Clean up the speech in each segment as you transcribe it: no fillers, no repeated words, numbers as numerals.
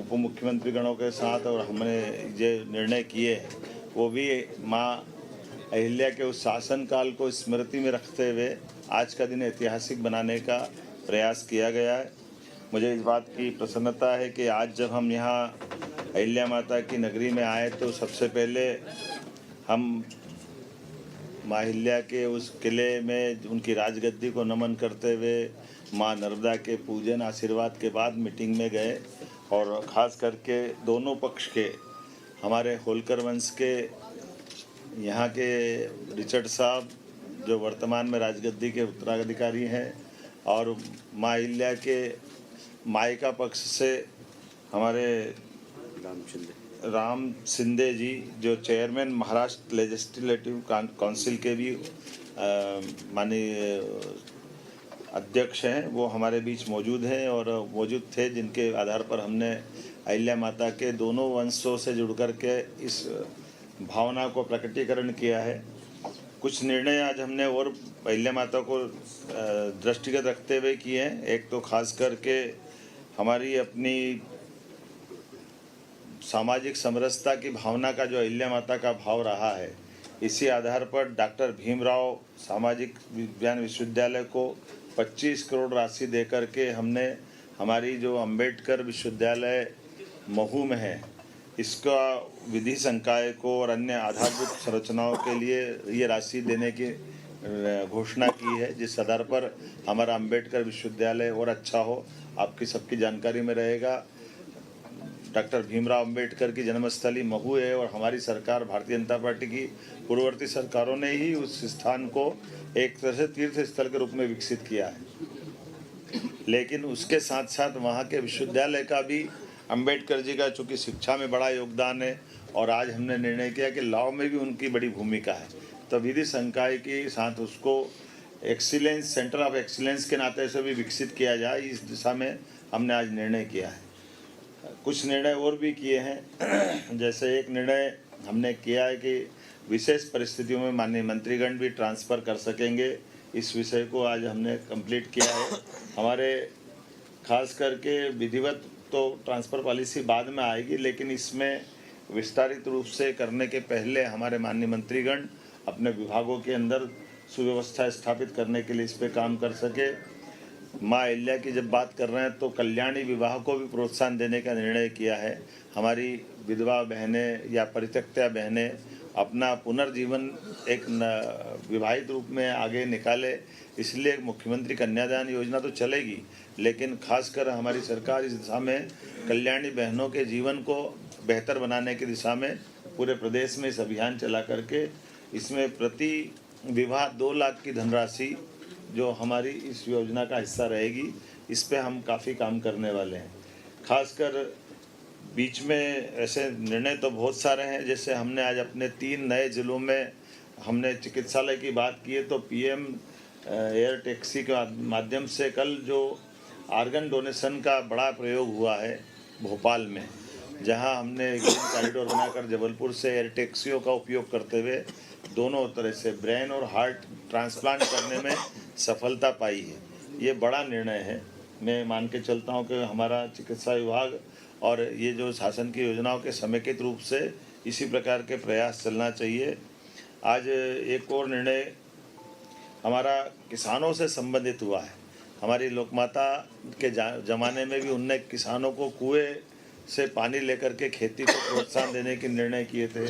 उप मुख्यमंत्री गणों के साथ और हमने जो निर्णय किए वो भी माँ अहिल्या के उस शासनकाल को स्मृति में रखते हुए आज का दिन ऐतिहासिक बनाने का प्रयास किया गया है। मुझे इस बात की प्रसन्नता है कि आज जब हम यहाँ अहिल्या माता की नगरी में आए तो सबसे पहले हम माँ अहिल्या के उस किले में उनकी राजगद्दी को नमन करते हुए माँ नर्मदा के पूजन आशीर्वाद के बाद मीटिंग में गए और ख़ास करके दोनों पक्ष के हमारे होलकर वंश के यहाँ के रिचर्ड साहब जो वर्तमान में राजगद्दी के उत्तराधिकारी हैं और माँ अहिल्या के मायका पक्ष से हमारे राम शिंदे जी जो चेयरमैन महाराष्ट्र लेजिस्लेटिव काउंसिल के भी माननीय अध्यक्ष हैं, वो हमारे बीच मौजूद हैं और मौजूद थे, जिनके आधार पर हमने अहिल्या माता के दोनों वंशों से जुड़ कर के इस भावना को प्रकटीकरण किया है। कुछ निर्णय आज हमने और अहिल्या माता को दृष्टिगत रखते हुए किए हैं। एक तो खास करके हमारी अपनी सामाजिक समरसता की भावना का जो अहिल्या माता का भाव रहा है, इसी आधार पर डॉक्टर भीमराव सामाजिक विज्ञान विश्वविद्यालय को 25 करोड़ राशि देकर के हमने हमारी जो अंबेडकर विश्वविद्यालय महू में है, इसका विधि संकाय को और अन्य आधारभूत संरचनाओं के लिए ये राशि देने की घोषणा की है, जिस आधार पर हमारा अंबेडकर विश्वविद्यालय और अच्छा हो। आपकी सबकी जानकारी में रहेगा, डॉक्टर भीमराव अंबेडकर की जन्मस्थली महू है और हमारी सरकार भारतीय जनता पार्टी की पूर्ववर्ती सरकारों ने ही उस स्थान को एक तरह से तीर्थ स्थल के रूप में विकसित किया है। लेकिन उसके साथ साथ वहाँ के विश्वविद्यालय का भी अंबेडकर जी का चूँकि शिक्षा में बड़ा योगदान है और आज हमने निर्णय किया कि लॉ में भी उनकी बड़ी भूमिका है, तो विधि संकाय के साथ उसको एक्सीलेंस सेंटर ऑफ एक्सीलेंस के नाते से भी विकसित किया जाए, इस दिशा में हमने आज निर्णय किया है। कुछ निर्णय और भी किए हैं, जैसे एक निर्णय हमने किया है कि विशेष परिस्थितियों में माननीय मंत्रीगण भी ट्रांसफ़र कर सकेंगे। इस विषय को आज हमने कंप्लीट किया है। हमारे खास करके विधिवत तो ट्रांसफ़र पॉलिसी बाद में आएगी, लेकिन इसमें विस्तारित रूप से करने के पहले हमारे माननीय मंत्रीगण अपने विभागों के अंदर सुव्यवस्था स्थापित करने के लिए इस पर काम कर सके। माँ अहिल्या की जब बात कर रहे हैं तो कल्याणी विवाह को भी प्रोत्साहन देने का निर्णय किया है। हमारी विधवा बहनें या परित्यक्ता बहनें अपना पुनर्जीवन एक विवाहित रूप में आगे निकाले, इसलिए मुख्यमंत्री कन्यादान योजना तो चलेगी, लेकिन खासकर हमारी सरकार इस दिशा में कल्याणी बहनों के जीवन को बेहतर बनाने की दिशा में पूरे प्रदेश में इस अभियान चला करके इसमें प्रति विवाह 2 लाख की धनराशि जो हमारी इस योजना का हिस्सा रहेगी, इस पे हम काफ़ी काम करने वाले हैं। खासकर बीच में ऐसे निर्णय तो बहुत सारे हैं, जैसे हमने आज अपने 3 नए ज़िलों में हमने चिकित्सालय की बात की है तो पीएम एयर टैक्सी के माध्यम से कल जो आर्गन डोनेशन का बड़ा प्रयोग हुआ है भोपाल में, जहां हमने ग्रीन कॉरिडोर बनाकर जबलपुर से एयर टैक्सियों का उपयोग करते हुए दोनों तरह से ब्रेन और हार्ट ट्रांसप्लांट करने में सफलता पाई है। ये बड़ा निर्णय है। मैं मान के चलता हूँ कि हमारा चिकित्सा विभाग और ये जो शासन की योजनाओं के समेकित रूप से इसी प्रकार के प्रयास चलना चाहिए। आज एक और निर्णय हमारा किसानों से संबंधित हुआ है। हमारी लोकमाता के ज़माने में भी उनने किसानों को कुएं से पानी लेकर के खेती को प्रोत्साहन देने के निर्णय किए थे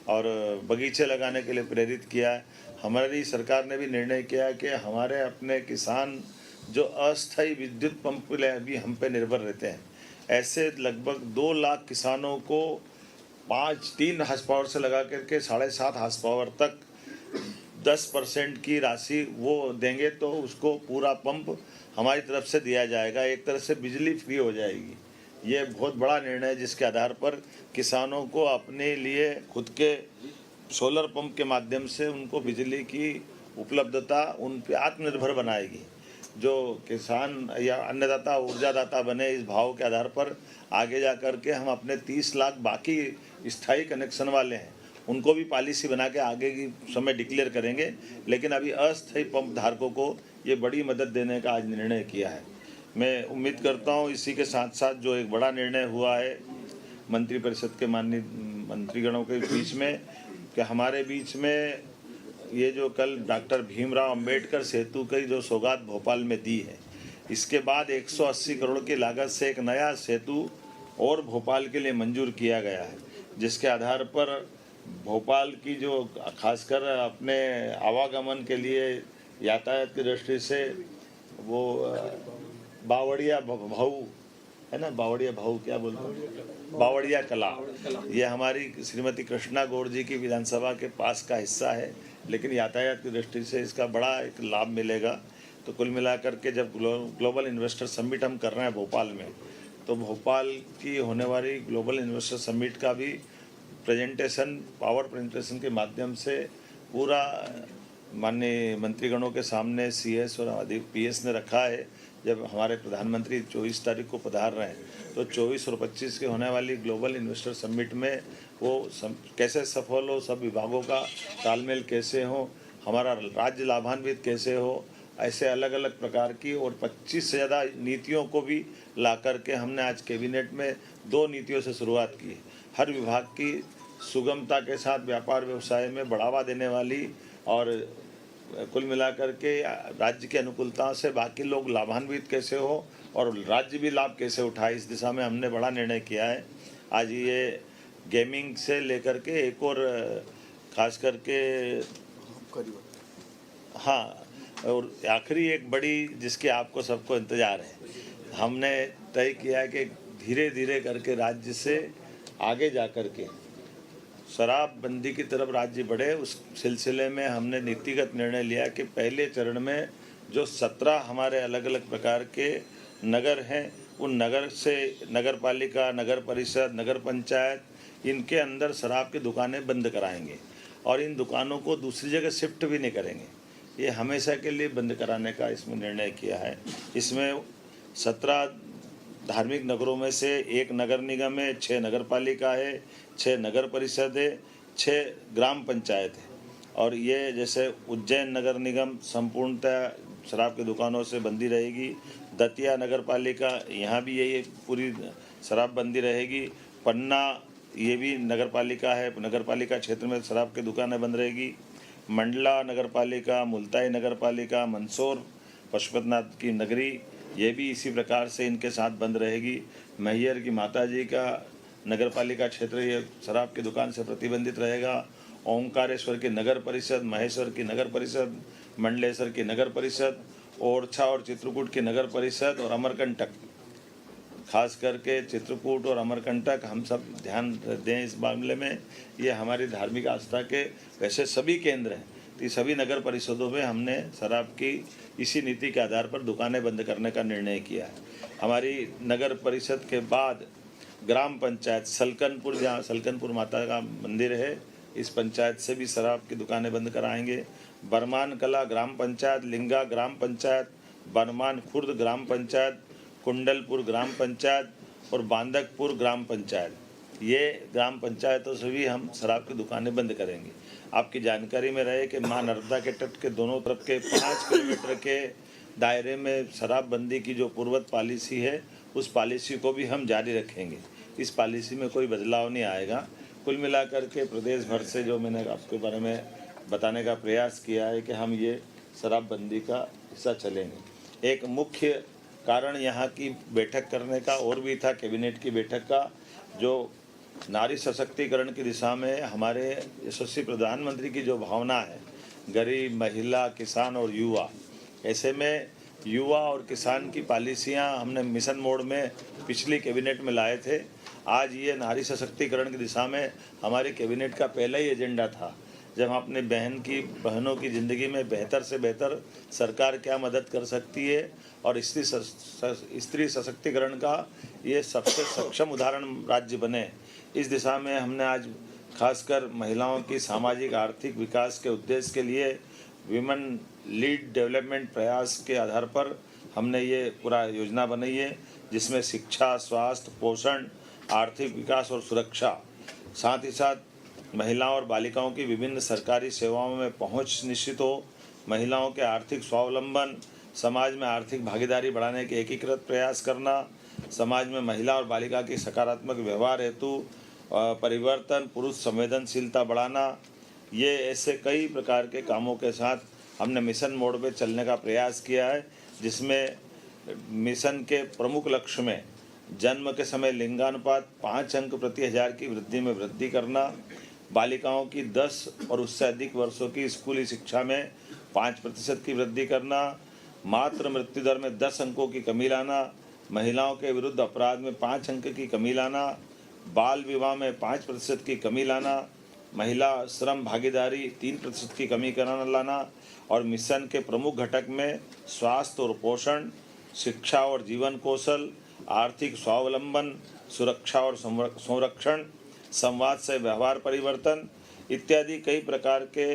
और बगीचे लगाने के लिए प्रेरित किया है। हमारी सरकार ने भी निर्णय किया कि हमारे अपने किसान जो अस्थायी विद्युत पंप भी हम पे निर्भर रहते हैं, ऐसे लगभग 2 लाख किसानों को 3 हार्स पावर से लगा करके 7.5 हार्स पावर तक 10% की राशि वो देंगे, तो उसको पूरा पंप हमारी तरफ से दिया जाएगा। एक तरह से बिजली फ्री हो जाएगी। ये बहुत बड़ा निर्णय है, जिसके आधार पर किसानों को अपने लिए खुद के सोलर पंप के माध्यम से उनको बिजली की उपलब्धता उन पे आत्मनिर्भर बनाएगी। जो किसान या अन्नदाता ऊर्जादाता बने, इस भाव के आधार पर आगे जा कर के हम अपने 30 लाख बाकी स्थायी कनेक्शन वाले हैं उनको भी पॉलिसी बना के आगे की समय डिक्लेयर करेंगे, लेकिन अभी अस्थायी पंप धारकों को ये बड़ी मदद देने का आज निर्णय किया है। मैं उम्मीद करता हूँ इसी के साथ साथ जो एक बड़ा निर्णय हुआ है मंत्रिपरिषद के माननीय मंत्रीगणों के बीच में कि हमारे बीच में ये जो कल डॉक्टर भीमराव अंबेडकर सेतु की जो सौगात भोपाल में दी है, इसके बाद 180 करोड़ की लागत से एक नया सेतु और भोपाल के लिए मंजूर किया गया है, जिसके आधार पर भोपाल की जो खासकर अपने आवागमन के लिए यातायात की दृष्टि से वो बावड़िया भाऊ है ना, बावड़िया भाऊ क्या बोलते हैं, बावड़िया कला, ये हमारी श्रीमती कृष्णा गौड़ जी की विधानसभा के पास का हिस्सा है, लेकिन यातायात की दृष्टि से इसका बड़ा एक लाभ मिलेगा। तो कुल मिलाकर के जब ग्लोबल इन्वेस्टर समिट हम कर रहे हैं भोपाल में, तो भोपाल की होने वाली ग्लोबल इन्वेस्टर समिट का भी प्रेजेंटेशन पावर प्रेजेंटेशन के माध्यम से पूरा माननीय मंत्रीगणों के सामने CS और PS ने रखा है। जब हमारे प्रधानमंत्री 24 तारीख को पधार रहे हैं, तो 24 और 25 के होने वाली ग्लोबल इन्वेस्टर समिट में वो कैसे सफल हो, सब विभागों का तालमेल कैसे हो, हमारा राज्य लाभान्वित कैसे हो, ऐसे अलग अलग प्रकार की और 25 से ज़्यादा नीतियों को भी ला करके हमने आज कैबिनेट में 2 नीतियों से शुरुआत की। हर विभाग की सुगमता के साथ व्यापार व्यवसाय में बढ़ावा देने वाली और कुल मिलाकर के राज्य की अनुकूलता से बाकी लोग लाभान्वित कैसे हो और राज्य भी लाभ कैसे उठाए, इस दिशा में हमने बड़ा निर्णय किया है। आज ये गेमिंग से लेकर के एक और खास करके हाँ, और आखिरी एक बड़ी जिसकी आपको सबको इंतज़ार है, हमने तय किया है कि धीरे धीरे करके राज्य से आगे जा कर के शराबबंदी की तरफ राज्य बढ़े। उस सिलसिले में हमने नीतिगत निर्णय लिया कि पहले चरण में जो 17 हमारे अलग अलग प्रकार के नगर हैं, उन नगर से नगर पालिका, नगर परिषद, नगर पंचायत, इनके अंदर शराब की दुकानें बंद कराएंगे और इन दुकानों को दूसरी जगह शिफ्ट भी नहीं करेंगे। ये हमेशा के लिए बंद कराने का इसमें निर्णय किया है। इसमें 17 धार्मिक नगरों में से 1 नगर निगम है, 6 नगर पालिका है, 6 नगर परिषद है, 6 ग्राम पंचायत है। और ये जैसे उज्जैन नगर निगम संपूर्णतः शराब की दुकानों से बंदी रहेगी। दतिया नगर पालिका, यहाँ भी यही पूरी शराबबंदी रहेगी। पन्ना ये भी नगर पालिका है, नगर पालिका क्षेत्र में शराब की दुकानें बंद रहेगी। मंडला नगर पालिका, मुल्ताई नगर पालिका, मंदसौर पशुपतिनाथ की नगरी, ये भी इसी प्रकार से इनके साथ बंद रहेगी। मैहर की माताजी का नगर पालिका क्षेत्र ये शराब की दुकान से प्रतिबंधित रहेगा। ओंकारेश्वर की नगर परिषद, महेश्वर की नगर परिषद, मंडलेश्वर की नगर परिषद, ओरछा और चित्रकूट की नगर परिषद और अमरकंटक, खास करके चित्रकूट और अमरकंटक हम सब ध्यान दें इस मामले में। ये हमारी धार्मिक आस्था के वैसे सभी केंद्र हैं, तो सभी नगर परिषदों में हमने शराब की इसी नीति के आधार पर दुकानें बंद करने का निर्णय किया है। हमारी नगर परिषद के बाद ग्राम पंचायत सलकनपुर, जहाँ सलकनपुर माता का मंदिर है, इस पंचायत से भी शराब की दुकानें बंद कराएंगे। बरमान कला ग्राम पंचायत, लिंगा ग्राम पंचायत, बरमान खुर्द ग्राम पंचायत, कुंडलपुर ग्राम पंचायत और बांदकपुर ग्राम पंचायत, ये ग्राम पंचायतों से भी हम शराब की दुकानें बंद करेंगे। आपकी जानकारी में रहे कि माँ नर्मदा के तट के दोनों तरफ के 5 किलोमीटर के दायरे में शराबबंदी की जो पूर्वत पॉलिसी है, उस पॉलिसी को भी हम जारी रखेंगे। इस पॉलिसी में कोई बदलाव नहीं आएगा। कुल मिलाकर के प्रदेश भर से जो मैंने आपके बारे में बताने का प्रयास किया है कि हम ये शराबबंदी का हिस्सा चलेंगे। एक मुख्य कारण यहाँ की बैठक करने का और भी था, कैबिनेट की बैठक का, जो नारी सशक्तिकरण की दिशा में हमारे यशस्वी प्रधानमंत्री की जो भावना है, गरीब, महिला, किसान और युवा, ऐसे में युवा और किसान की पॉलिसियाँ हमने मिशन मोड में पिछली कैबिनेट में लाए थे। आज ये नारी सशक्तिकरण की दिशा में हमारे कैबिनेट का पहला ही एजेंडा था, जब हम अपने बहनों की ज़िंदगी में बेहतर से बेहतर सरकार क्या मदद कर सकती है और स्त्री सशक्तिकरण का ये सबसे सक्षम उदाहरण राज्य बने, इस दिशा में हमने आज खासकर महिलाओं की सामाजिक आर्थिक विकास के उद्देश्य के लिए विमेन लीड डेवलपमेंट प्रयास के आधार पर हमने ये पूरा योजना बनाई है, जिसमें शिक्षा, स्वास्थ्य, पोषण, आर्थिक विकास और सुरक्षा, साथ ही साथ महिलाओं और बालिकाओं की विभिन्न सरकारी सेवाओं में पहुंच निश्चित हो, महिलाओं के आर्थिक स्वावलंबन, समाज में आर्थिक भागीदारी बढ़ाने के एकीकृत प्रयास करना, समाज में महिला और बालिका की सकारात्मक व्यवहार हेतु परिवर्तन, पुरुष संवेदनशीलता बढ़ाना, ये ऐसे कई प्रकार के कामों के साथ हमने मिशन मोड पे चलने का प्रयास किया है, जिसमें मिशन के प्रमुख लक्ष्य में जन्म के समय लिंगानुपात 5 अंक प्रति हजार की वृद्धि में वृद्धि करना, बालिकाओं की 10 और उससे अधिक वर्षों की स्कूली शिक्षा में 5% की वृद्धि करना, मातृ मृत्यु दर में 10 अंकों की कमी लाना, महिलाओं के विरुद्ध अपराध में 5 अंक की कमी लाना, बाल विवाह में 5% की कमी लाना, महिला श्रम भागीदारी 3% की कमी कराना लाना और मिशन के प्रमुख घटक में स्वास्थ्य और पोषण, शिक्षा और जीवन कौशल, आर्थिक स्वावलंबन, सुरक्षा और संरक्षण, संवाद से व्यवहार परिवर्तन इत्यादि कई प्रकार के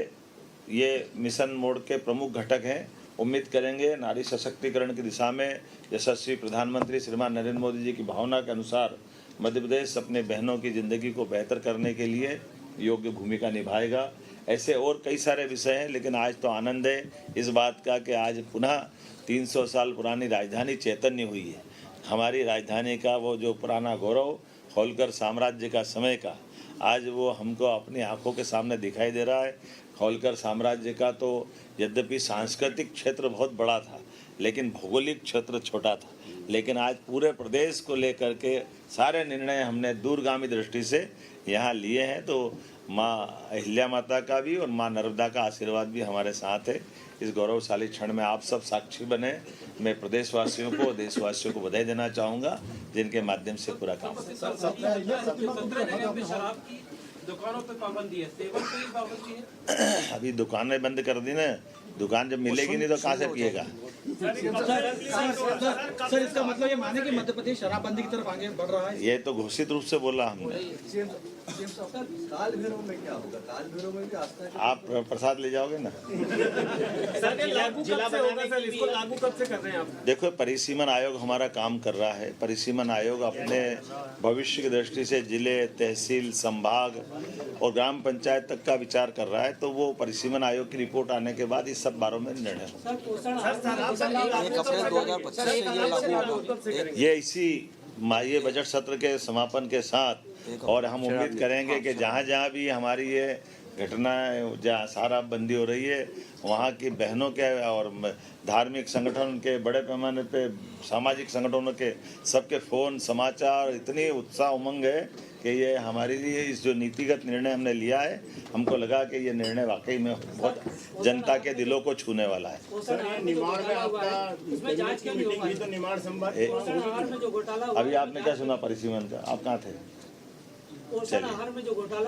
ये मिशन मोड के प्रमुख घटक हैं। उम्मीद करेंगे नारी सशक्तिकरण की दिशा में यशस्वी प्रधानमंत्री श्रीमान नरेंद्र मोदी जी की भावना के अनुसार मध्य प्रदेश अपने बहनों की ज़िंदगी को बेहतर करने के लिए योग्य भूमिका निभाएगा। ऐसे और कई सारे विषय हैं, लेकिन आज तो आनंद है इस बात का कि आज पुनः 300 साल पुरानी राजधानी चैतन्य हुई है। हमारी राजधानी का वो जो पुराना गौरव, होलकर साम्राज्य का समय का, आज वो हमको अपनी आंखों के सामने दिखाई दे रहा है। होलकर साम्राज्य का तो यद्यपि सांस्कृतिक क्षेत्र बहुत बड़ा था, लेकिन भौगोलिक क्षेत्र छोटा था। लेकिन आज पूरे प्रदेश को लेकर के सारे निर्णय हमने दूरगामी दृष्टि से यहाँ लिए हैं। तो माँ अहिल्या माता का भी और माँ नर्मदा का आशीर्वाद भी हमारे साथ है। इस गौरवशाली क्षण में आप सब साक्षी बने। मैं प्रदेशवासियों को, देशवासियों को बधाई देना चाहूँगा, जिनके माध्यम से पूरा काम दुकानों पे पाबंदी है, सेवन पे भी पाबंदी है। अभी दुकानें बंद कर दी ना, दुकान जब मिलेगी नहीं तो कहाँ से पिएगा। सर इसका मतलब ये माने कि मध्य प्रदेश शराबबंदी की तरफ आगे बढ़ रहा है? ये तो घोषित रूप से बोला हमने। काल भैरव में क्या होगा? काल भैरव में भी आस्था है। आप प्रसाद ले जाओगे ना। इसको लागू कब से कर रहे हैं आप? देखो, परिसीमन आयोग हमारा काम कर रहा है। परिसीमन आयोग अपने भविष्य की दृष्टि से जिले, तहसील, संभाग और ग्राम पंचायत तक का विचार कर रहा है। तो वो परिसीमन आयोग की रिपोर्ट आने के बाद इस सब बारों में निर्णय होगा। ये इसी ये बजट सत्र के समापन के साथ, और हम उम्मीद करेंगे कि जहाँ जहाँ भी हमारी ये घटनाएं, जहाँ शराबबंदी हो रही है, वहाँ की बहनों के और धार्मिक संगठन के, बड़े पैमाने पे सामाजिक संगठनों के सबके फ़ोन, समाचार, इतनी उत्साह उमंग है कि ये हमारे लिए इस जो नीतिगत निर्णय हमने लिया है, हमको लगा कि ये निर्णय वाकई में बहुत जनता के दिलों को छूने वाला है। अभी आपने क्या सुना परिसीमन का? आप कहाँ थे? चलिए,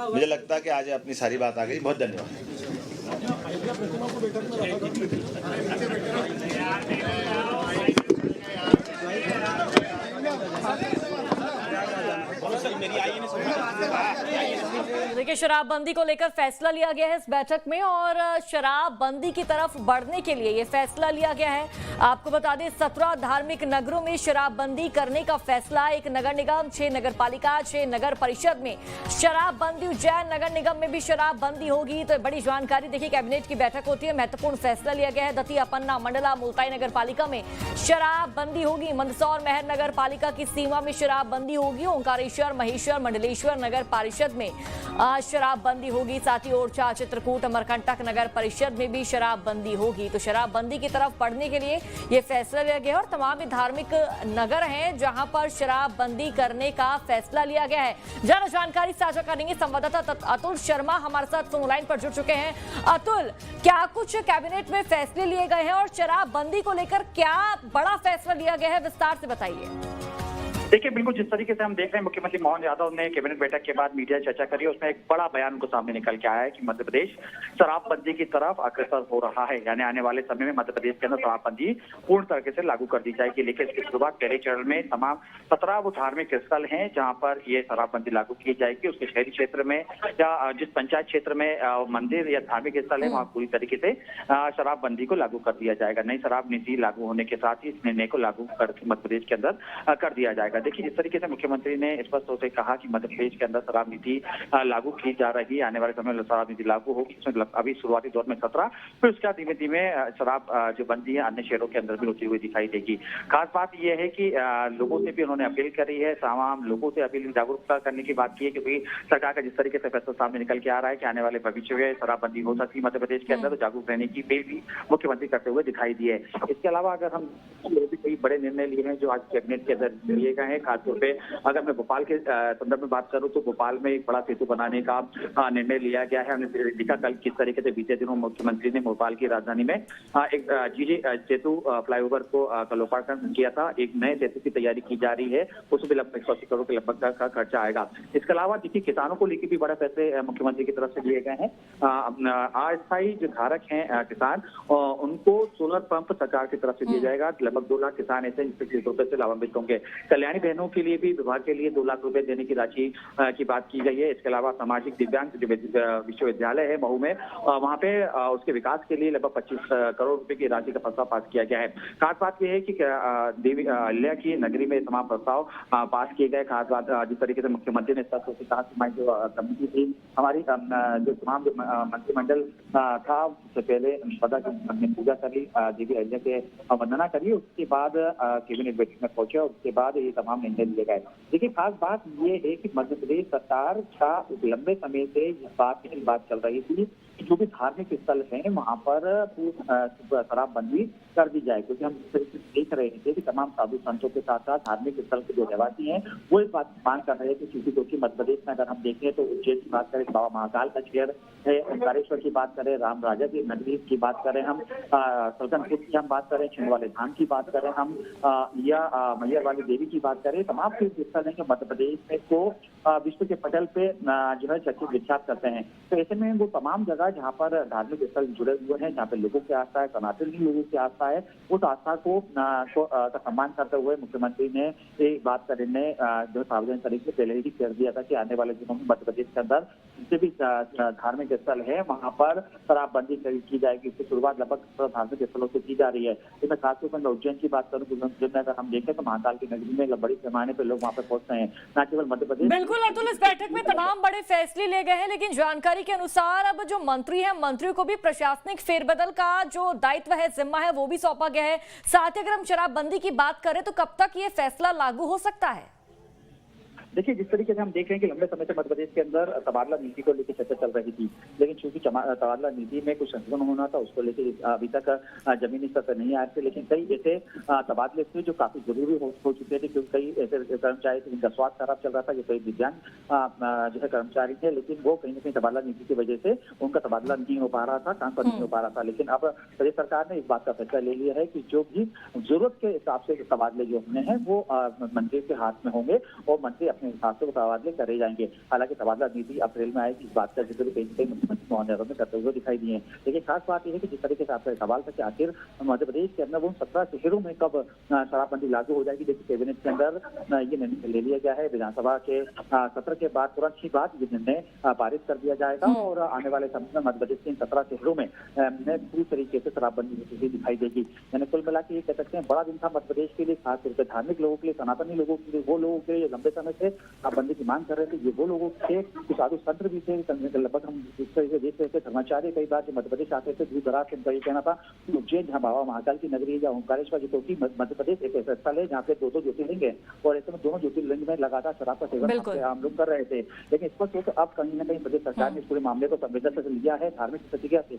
मुझे लगता है कि आज अपनी सारी बात आ गई। बहुत धन्यवाद। देखिए, शराबबंदी को लेकर फैसला लिया गया है इस बैठक में, और शराबबंदी की तरफ बढ़ने के लिए ये फैसला लिया गया है। आपको बता दें, 17 धार्मिक नगरों में शराबबंदी करने का फैसला। 1 नगर निगम, 6 नगर पालिका, 6 नगर परिषद में शराबबंदी। उज्जैन नगर निगम में भी शराबबंदी होगी। तो बड़ी जानकारी देखिए, कैबिनेट की बैठक होती है, महत्वपूर्ण फैसला लिया गया है। दतिया, पन्ना, मंडला, मुल्ताई नगर पालिका में शराबबंदी होगी। मंदसौर, महर नगर पालिका की सीमा में शराबबंदी होगी। ओंकारेश्वर, महेश्वर, मंडलेश्वर नगर परिषद में शराबबंदी होगी। साथ ही ओरछा, चित्रकूट, अमरकंटक नगर परिषद में भी शराबबंदी होगी। तो शराबबंदी की तरफ बढ़ने के लिए ये फैसला लिया गया है, और तमाम ही धार्मिक नगर हैं जहां पर शराबबंदी करने का फैसला लिया गया है। ज्यादा जानकारी साझा करेंगे संवाददाता अतुल शर्मा हमारे साथ फोन लाइन पर जुड़ चुके हैं। अतुल, क्या कुछ कैबिनेट में फैसले लिए गए हैं और शराबबंदी को लेकर क्या बड़ा फैसला लिया गया है, विस्तार से बताइए। देखिए, बिल्कुल जिस तरीके से हम देख रहे हैं, मुख्यमंत्री मोहन यादव ने कैबिनेट बैठक के बाद मीडिया चर्चा करी, उसमें एक बड़ा बयान उनको सामने निकल के आया है कि मध्य प्रदेश शराबबंदी की तरफ अग्रसर हो रहा है। यानी आने वाले समय में मध्य प्रदेश के अंदर शराबबंदी पूर्ण तरीके से लागू कर दी जाएगी। लेकिन इसकी शुरुआत पहले चरण में तमाम 17 वो धार्मिक स्थल हैं जहाँ पर ये शराबबंदी लागू की जाएगी। उसके शहरी क्षेत्र में या जिस पंचायत क्षेत्र में मंदिर या धार्मिक स्थल है, वहाँ पूरी तरीके से शराबबंदी को लागू कर दिया जाएगा। नई शराब नीति लागू होने के साथ ही इस निर्णय को लागू कर मध्य प्रदेश के अंदर कर दिया जाएगा। देखिए जिस तरीके से मुख्यमंत्री ने स्पष्ट तौर से कहा कि मध्य प्रदेश के अंदर शराब नीति लागू की जा रही है, आने वाले समय में शराब नीति लागू होगी। इसमें अभी शुरुआती दौर में 17, फिर उसके बाद धीमे धीमे शराब जो बंदी है अन्य शहरों के अंदर भी होती हुई दिखाई देगी। खास बात यह है कि लोगों से भी उन्होंने अपील करी है, तमाम लोगों से अपील जागरूकता करने की बात की है, क्योंकि सरकार का जिस तरीके से फैसला सामने निकल के आ रहा है कि आने वाले भविष्य में शराबबंदी हो सकती है मध्य प्रदेश के अंदर, तो जागरूक रहने की अपील भी मुख्यमंत्री करते हुए दिखाई दी है। इसके अलावा अगर हम भी कई बड़े निर्णय लिए हैं जो आज कैबिनेट के अंदर लिए गए हैं, खासतौर पे अगर मैं भोपाल के संदर्भ में बात करूं तो भोपाल में एक बड़ा सेतु बनाने का निर्णय लिया गया है। हमने देखा कल किस तरीके से बीते दिनों मुख्यमंत्री ने भोपाल की राजधानी में एक जीजे सेतु फ्लाईओवर को लोकार्पण किया था। एक नए सेतु की तैयारी की जा रही है, उसमें भी लगभग 180 करोड़ के लगभग का खर्चा आएगा। इसके अलावा देखिए किसानों को लेकर भी बड़ा फैसले मुख्यमंत्री की तरफ से लिए गए हैं। अस्थायी जो धारक हैं किसान, उनको सोलर पंप सरकार की तरफ से दिया जाएगा। लगभग 2 लाख किसान ऐसे रुपए से लाभान्वित होंगे। कल्याणी बहनों के लिए भी विभाग के लिए 2 लाख रुपए देने की राशि की बात की गई है। इसके अलावा सामाजिक दिव्यांग जो विश्वविद्यालय है महू में, वहाँ पे उसके विकास के लिए लगभग 25 करोड़ रुपए की राशि का प्रस्ताव पास किया गया है। खास बात यह है कि देवी अहिल्या की नगरी में तमाम प्रस्ताव पास किए गए। खास बात जिस तरीके से मुख्यमंत्री ने कहा कि हमारी जो कमेटी थी, हमारी जो तमाम मंत्रिमंडल था, उससे पहले पता की पूजा करी, देवी अहिल्या के वंदना करी, उसके बाद कैबिनेट बैठक में पहुंचे और उसके बाद ये तमाम निर्णय लिए गए। देखिए खास बात ये है कि मध्य प्रदेश सरकार का लंबे समय से इस बात चल रही थी कि जो भी धार्मिक स्थल है वहाँ पर शराबबंदी कर दी जाए, क्योंकि हम देख रहे थे कि तमाम साधु संतों के साथ साथ धार्मिक स्थल के जो रहवासी हैं वो इस बात की मांग कर रहे थे, क्योंकि मध्य प्रदेश में अगर हम देखें तो उज्जैन की बात करें, बाबा महाकाल का शहर है, ओंकारेश्वर की बात करें, राम राजा की नगरी की बात करें हम, सल्तनपुर की हम बात करें, छिंदवाड़े धाम की बात करें हम, या मैहर वाली देवी की बात करें, तमाम तीर्थ स्थल हैं जो मध्य प्रदेश में को विश्व के पटल पे जो है चर्चित विख्यात करते हैं। तो ऐसे में वो तमाम जगह जहाँ पर धार्मिक स्थल जुड़े हुए हैं, जहाँ पे लोगों की आस्था है, सनातनी लोगों की आस्था है, उस आस्था को का सम्मान करते हुए मुख्यमंत्री ने एक बात का निर्णय जो सार्वजनिक तरीके से पहले ही कर दिया था कि आने वाले दिनों में मध्य प्रदेश के अंदर जितने भी धार्मिक स्थल है वहाँ पर शराबबंदी की जाएगी। इसकी शुरुआत लगभग धार्मिक स्थलों से की जा रही है। इसमें खासतौर पर उज्जैन की बात करूँ, उज्जैन में अगर हम देखें तो महाकाल की नगरी में बड़ी पैमाने पर लोग वहाँ पर पहुंच रहे हैं, न केवल मध्य प्रदेश। बिल्कुल अतुल, इस बैठक में तमाम बड़े फैसले लिए गए हैं, लेकिन जानकारी के अनुसार अब जो मंत्री हैं, मंत्रियों को भी प्रशासनिक फेरबदल का जो दायित्व है, जिम्मा है, वो भी सौंपा गया है। साथ ही अगर हम शराबबंदी की बात करें तो कब तक ये फैसला लागू हो सकता है? देखिए जिस तरीके से हम देख रहे हैं कि लंबे समय से मध्य प्रदेश के अंदर तबादला नीति को लेकर चर्चा चल रही थी, लेकिन चूंकि तबादला नीति में कुछ संशोधन होना था, उसको लेकर अभी तक जमीनी स्तर पर नहीं आए थे। लेकिन कई ऐसे तबादले थे जो काफी जरूरी हो चुके थे, क्योंकि कई ऐसे कर्मचारी थे जिनका स्वास्थ्य खराब चल रहा था, जो कई दिव्यांग जो है कर्मचारी थे, लेकिन वो कहीं ना कहीं तबादला नीति की वजह से उनका तबादला नहीं हो पा रहा था, ट्रांसफर नहीं हो पा रहा था। लेकिन अब प्रदेश सरकार ने इस बात का फैसला ले लिया है कि जो भी जरूरत के हिसाब से तबादले जो होने हैं वो मंत्री के हाथ में होंगे और मंत्री अपने हिसाब से तबादले करे जाएंगे। हालांकि तबादला नीति अप्रैल में आएगी, इस बात का जिक्र कहीं कहीं मुख्यमंत्री मोहन में करते हुए दिखाई दिए। लेकिन खास बात यह है कि जिस तरीके से आपका सवाल था कि आखिर मध्य प्रदेश के अंदर वो 17 शहरों में कब शराबबंदी लागू हो जाएगी। देखिए कैबिनेट के अंदर ये निर्णय ले लिया गया है, विधानसभा के सत्र के बाद तुरंत ही बाद ये निर्णय पारित कर दिया जाएगा और आने वाले समय में मध्य प्रदेश के 17 शहरों में पूरी तरीके से शराबबंदी दिखाई देगी। यानी कुल मिला के ये कह सकते हैं बड़ा दिन था मध्य प्रदेश के लिए, खासतौर पर धार्मिक लोगों के लिए, सनातनी लोगों के लिए, वो लोगों के लिए लंबे समय से शराबबंदी की मांग कर रहे थे। ये वो लोगों थे कुछ साधु संत भी थे, लगभग हम इस तरीके से देख रहे थे, धर्माचार्य कई बार जो मध्य प्रदेश आते थे, दूर दराज से उनका ये कहना था कि उज्जैन जहाँ बाबा महाकाल की नगरी या ओंकारेश्वर क्योंकि मध्य प्रदेश एक ऐसा स्थल है जहाँ पे 2 ज्योतिर्लिंग है और ऐसे में दोनों ज्योतिर्लिंग में लगातार शराब का सेवन आम लोग कर रहे थे। लेकिन स्पष्ट रूप से अब कहीं ना कहीं प्रदेश सरकार ने इस पूरे मामले को संवेदनशील से लिया है, धार्मिक स्थिति के